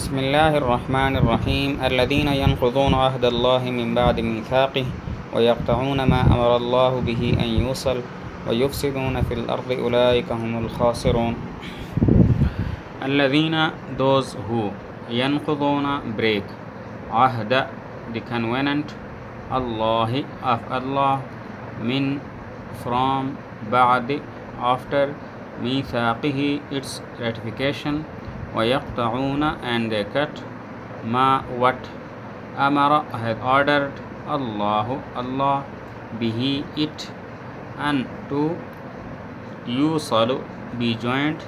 بسم الله الرحمن الرحيم الذين ينقضون عهد الله من بعد ميثاقه ويقطعون ما أمر الله به أن يوصل ويفسدون في الأرض أولئك هم الخاسرون. الذين, those who, ينقضون, break, عهد, the covenant, Allah, of Allah, min, from, بعد, after, ميثاقه, its ratification, وَيَقْطَعُونَ, and they cut, ma, what, amara, had ordered, Allah, bihi, it, and to, yusalu, be joined,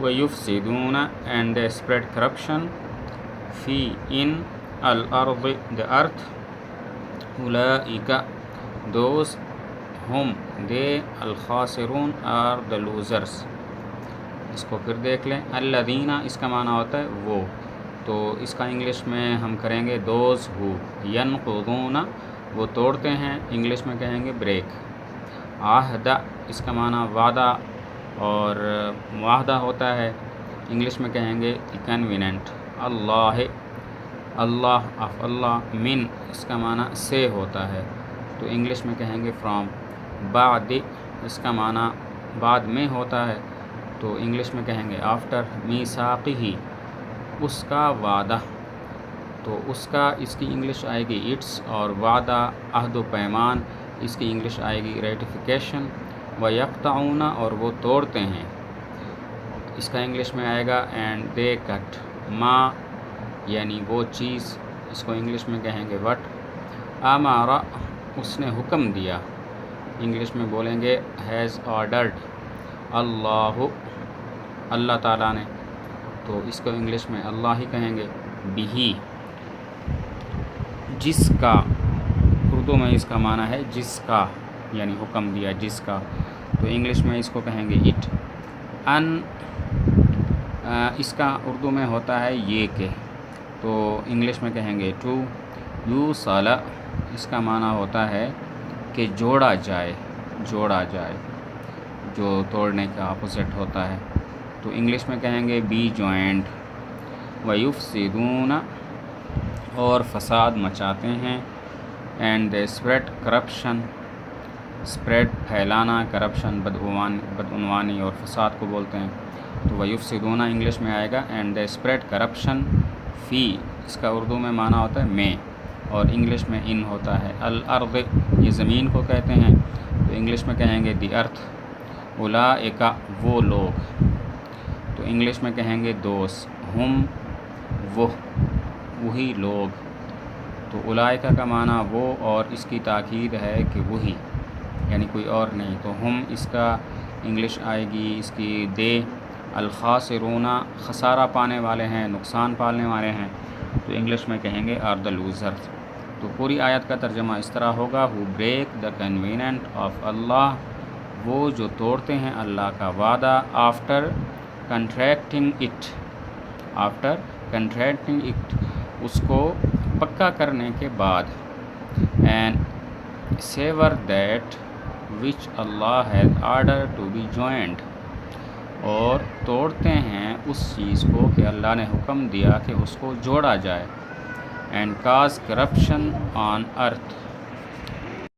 وَيُفْسِدُونَ, and they spread corruption, fi, in, al-ard, the earth, أُولَئِكَ, those, whom, they, al-khasirun, are the losers. اس کو پھر دیکھ لیں. الذین, اس کا معنی ہوتا ہے وہ, تو اس کا انگلش میں ہم کریں گے دوز ہو. ینقضون, وہ توڑتے ہیں, انگلش میں کہیں گے بریک. عہد, اس کا معنی وعدہ اور معاہدہ ہوتا ہے, انگلش میں کہیں گے کنویننٹ. اللہ, اللہ, آف اللہ. من, اس کا معنی سے ہوتا ہے, تو انگلش میں کہیں گے فرام. بعد, اس کا معنی بعد میں ہوتا ہے, تو انگلش میں کہیں گے آفٹر. میثاقہ, اس کا وعدہ, تو اس کا اس کی انگلش آئے گی اٹس, اور وعدہ, عہد و پیمان, اس کی انگلش آئے گی ریٹیفیکیشن. وَيَقْطَعُونَ, اور وہ توڑتے ہیں, اس کا انگلش میں آئے گا اینڈ دے کٹ. ما, یعنی وہ چیز, اس کو انگلش میں کہیں گے وٹ. امارا, اس نے حکم دیا, انگلش میں بولیں گے ہیز آرڈرڈ. اللہ, اللہ تعالیٰ نے, تو اس کو انگلش میں اللہ ہی کہیں گے. بھی, جس کا, اردو میں اس کا معنی ہے جس کا, یعنی حکم دیا جس کا, تو انگلش میں اس کو کہیں گے اٹ. ان, اس کا اردو میں ہوتا ہے یہ کہ, تو انگلش میں کہیں گے ٹو. یوصل, اس کا معنی ہوتا ہے کہ جوڑا جائے, جوڑا جائے, جو توڑنے کا اپوزٹ ہوتا ہے, تو انگلش میں کہیں گے بی جوائنٹ. وَيُفْسِدُونَ, اور فساد مچاتے ہیں. And they spread corruption, spread پھیلانا, کرپشن بدعنوانی اور فساد کو بولتے ہیں, تو وَيُفْسِدُونَ انگلش میں آئے گا اینڈ دے اسپریڈ کرپشن. فی, اس کا اردو میں معنی ہوتا ہے میں, اور انگلش میں ان ہوتا ہے. الارض, یہ زمین کو کہتے ہیں, تو انگلش میں کہیں گے دی ارتھ. اولئک, وہ لوگ, تو انگلش میں کہیں گے دوز. ہم, وہ, وہی لوگ, تو اولئک کا معنی وہ, اور اس کی تاکید ہے کہ وہی, یعنی کوئی اور نہیں, تو ہم, اس کا انگلش آئے گی اس کی دے. الخاسرون, خسارہ پانے والے ہیں, نقصان پالنے والے ہیں, تو انگلش میں کہیں گے آر دا لوزرز. تو پوری آیت کا ترجمہ اس طرح ہوگا: ہو بریک دا کنویننٹ آف اللہ, وہ جو توڑتے ہیں اللہ کا وعدہ. After contracting it, after contracting it, اس کو پکا کرنے کے بعد. And sever that which Allah has ordered to be joined, اور توڑتے ہیں اس چیز کو کہ اللہ نے حکم دیا کہ اس کو جوڑا جائے. And cause corruption on earth,